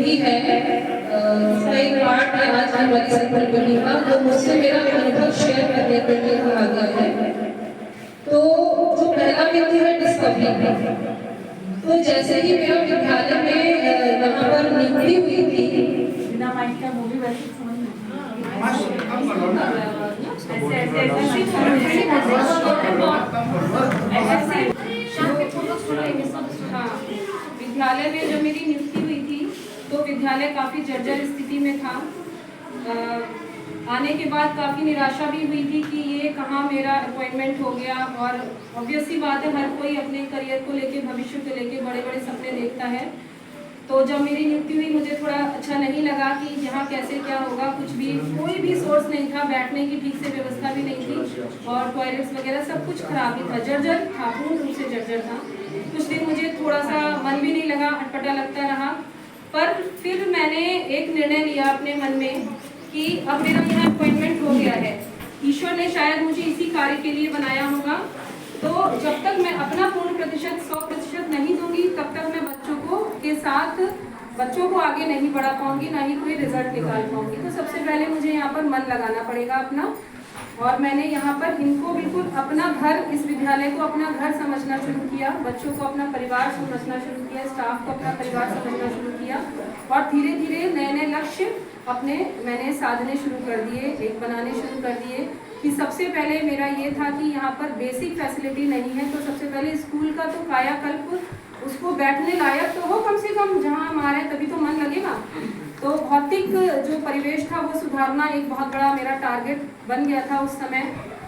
भी है, इसका एक पार्ट है आज हमारी संकल्पनी का, तो मुझसे मेरा अनुभव शेयर करने के लिए कहा गया है। तो जो पहला बिंदु है डिस्कवरी। तो जैसे ही मेरा विद्यालय में यहाँ पर नियुक्ति हुई थी, बिना माइक का मूवी वैसे समझ विद्यालय में जब मेरी नियुक्ति हुई थी तो विद्यालय काफ़ी जर्जर स्थिति में था। आने के बाद काफ़ी निराशा भी हुई थी कि ये कहाँ मेरा अपॉइंटमेंट हो गया। और ऑब्वियस सी बात है, हर कोई अपने करियर को लेके, भविष्य को लेके बड़े बड़े सपने देखता है। तो जब मेरी नियुक्ति हुई मुझे थोड़ा अच्छा नहीं लगा कि यहाँ कैसे क्या होगा, कुछ भी कोई भी सोर्स नहीं था, बैठने की ठीक से व्यवस्था भी नहीं थी और टॉयलेट्स वगैरह सब कुछ खराब ही था, जर्जर था, पूर्ण रूप से जर्जर था। कुछ दिन मुझे थोड़ा सा मन भी नहीं लगा, अटपटा लगता रहा। पर फिर मैंने एक निर्णय लिया अपने मन में कि अब मेरा यहाँ अपॉइंटमेंट हो गया है, ईश्वर ने शायद मुझे इसी कार्य के लिए बनाया होगा। तो जब तक मैं अपना पूर्ण प्रतिशत 100% नहीं दूंगी तब तक मैं बच्चों को आगे नहीं बढ़ा पाऊंगी, ना ही कोई रिजल्ट निकाल पाऊंगी। तो सबसे पहले मुझे यहाँ पर मन लगाना पड़ेगा अपना। और मैंने यहाँ पर इनको बिल्कुल अपना घर, इस विद्यालय को अपना घर समझना शुरू किया, बच्चों को अपना परिवार समझना शुरू किया, स्टाफ को अपना परिवार समझना शुरू किया और धीरे धीरे नए नए लक्ष्य अपने मैंने साधने शुरू कर दिए, एक बनाने शुरू कर दिए। कि सबसे पहले मेरा ये था कि यहाँ पर बेसिक फैसिलिटी नहीं है, तो सबसे पहले स्कूल का तो कायाकल्प, उसको बैठने लायक तो हो कम से कम, जहाँ हम आ रहे हैं तभी तो मन लगेगा। तो भौतिक जो परिवेश था वो सुधारना एक बहुत बड़ा मेरा टारगेट बन गया था उस समय।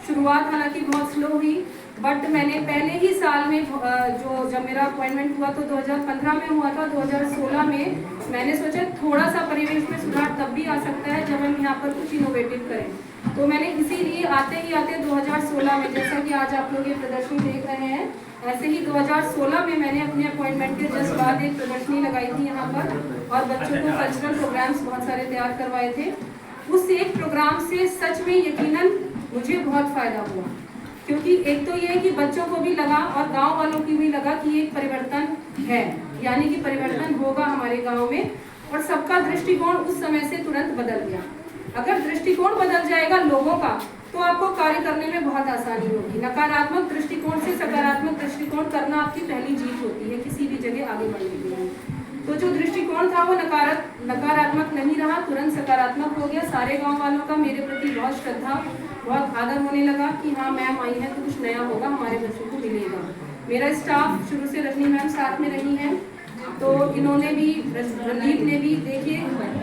शुरुआत हालांकि बहुत स्लो हुई, बट मैंने पहले ही साल में जब मेरा अपॉइंटमेंट हुआ तो 2015 में हुआ था, 2016 में मैंने सोचा थोड़ा सा परिवेश में सुधार तब भी आ सकता है जब हम यहाँ पर कुछ इनोवेटिव करें। तो मैंने इसीलिए आते 2016 में, जैसा कि आज आप लोग ये प्रदर्शनी देख रहे हैं, ऐसे ही 2016 में मैंने अपने अपॉइंटमेंट के जस्ट बाद एक प्रदर्शनी लगाई थी यहाँ पर और बच्चों को कल्चरल प्रोग्राम्स बहुत सारे तैयार करवाए थे। उस एक प्रोग्राम से सच में यकीनन मुझे बहुत फायदा हुआ, क्योंकि एक तो ये है कि बच्चों को भी लगा और गांव वालों की भी लगा कि एक परिवर्तन है, यानी कि परिवर्तन होगा हमारे गांव में। और सबका दृष्टिकोण उस समय से तुरंत बदल गया। अगर दृष्टिकोण बदल जाएगा लोगों का तो आपको कार्य करने में बहुत आसानी होगी। नकारात्मक दृष्टिकोण से सकारात्मक दृष्टिकोण करना आपकी पहली जीत होती है किसी भी जगह आगे बढ़ने के लिए। तो जो दृष्टिकोण था वो नकारात्मक नहीं रहा, तुरंत सकारात्मक हो गया। सारे गांव वालों का मेरे प्रति बहुत श्रद्धा, बहुत आदर होने लगा कि हाँ मैम आई है तो कुछ नया होगा, हमारे बच्चों को मिलेगा। मेरा स्टाफ शुरू से रजनी मैम साथ में रही हैं, तो इन्होंने भी, रणदीप ने भी, देखिए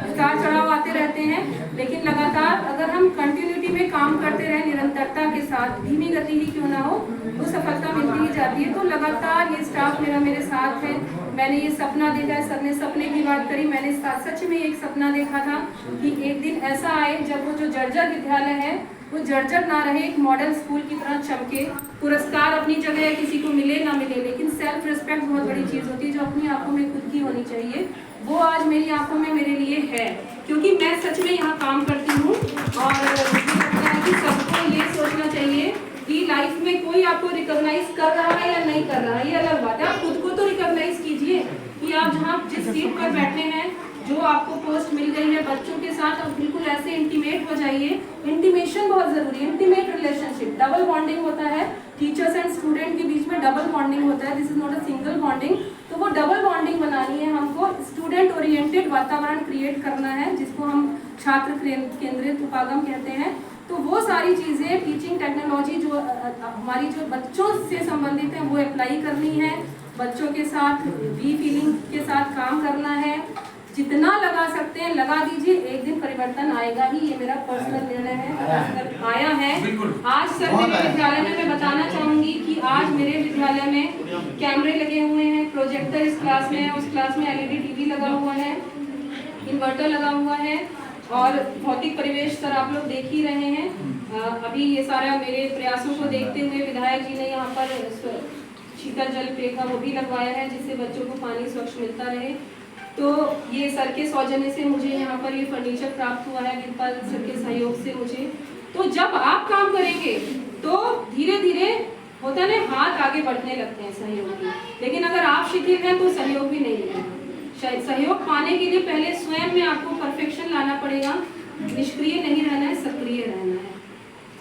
उतार चढ़ाव आते रहते हैं, लेकिन लगातार अगर हम कंटिन्यूटी में काम करते रहे, निरंतरता के साथ, धीमी गति ही क्यों ना हो, तो सफलता मिलती ही जाती है। तो लगातार ये स्टाफ मेरे साथ है। मैंने ये सपना देखा है, सबने सपने की बात करी, मैंने सच में एक सपना देखा था कि एक दिन ऐसा आए जब वो जो जर्जर विद्यालय है वो जर्जर ना रहे, एक मॉडल स्कूल की तरह चमके। पुरस्कार अपनी जगह है, किसी को मिले ना मिले, लेकिन सेल्फ रिस्पेक्ट बहुत बड़ी चीज़ होती है जो अपनी आंखों में खुद की होनी चाहिए। वो आज मेरी आंखों में मेरे लिए है, क्योंकि मैं सच में यहाँ काम करती हूँ। और मुझे लगता है कि सबको ये सोचना चाहिए कि लाइफ में कोई आपको रिकॉग्नाइज कर रहा है या नहीं कर रहा है, ये अलग बात है। आप खुद को तो रिकॉग्नाइज कीजिए कि आप जहाँ जिस सीट पर बैठे हैं, जो आपको पोस्ट मिल गई है, बच्चों के साथ आप बिल्कुल ऐसे इंटीमेट हो जाइए। इंटीमेशन बहुत जरूरी है, इंटीमेट रिलेशनशिप, डबल बॉन्डिंग होता है टीचर्स एंड स्टूडेंट के बीच में, डबल बॉन्डिंग होता है, this is not a single bonding. तो वो डबल बॉन्डिंग बनानी है हमको, स्टूडेंट ओरिएंटेड वातावरण क्रिएट करना है, जिसको हम छात्र केंद्रित उपागम कहते हैं। तो वो सारी चीज़ें, टीचिंग टेक्नोलॉजी जो हमारी जो बच्चों से संबंधित है वो अप्लाई करनी है, बच्चों के साथ वी फीलिंग के साथ काम करना है। जितना लगा सकते हैं लगा दीजिए, एक दिन परिवर्तन आएगा ही, ये मेरा पर्सनल निर्णय है, आया है। आज सर मेरे विद्यालय में मैं बताना चाहूँगी कि आज मेरे विद्यालय में कैमरे लगे हुए हैं, प्रोजेक्टर इस क्लास में है, उस क्लास में LED TV लगा हुआ है, इन्वर्टर लगा हुआ है और भौतिक परिवेश सर आप लोग देख ही रहे हैं। अभी ये सारा मेरे प्रयासों को देखते हुए विधायक जी ने यहाँ पर शीतल जल पेय का वो भी लगवाया है, जिससे बच्चों को पानी स्वच्छ मिलता रहे। तो ये सर के सौजन्य से मुझे यहाँ पर ये फर्नीचर प्राप्त हुआ है, वीरपाल सर के सहयोग से मुझे। तो जब आप काम करेंगे तो धीरे धीरे होता है ना, हाथ आगे बढ़ने लगते हैं सहयोग की, लेकिन अगर आप शिथिल हैं तो सहयोग भी नहीं मिलेगा। सहयोग पाने के लिए पहले स्वयं में आपको परफेक्शन लाना पड़ेगा, निष्क्रिय नहीं रहना है, सक्रिय रहना है।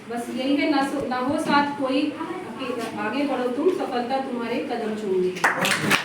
बस यही है, ना हो साथ कोई, आगे बढ़ो तुम, सफलता तुम्हारे कदम चूमेगी।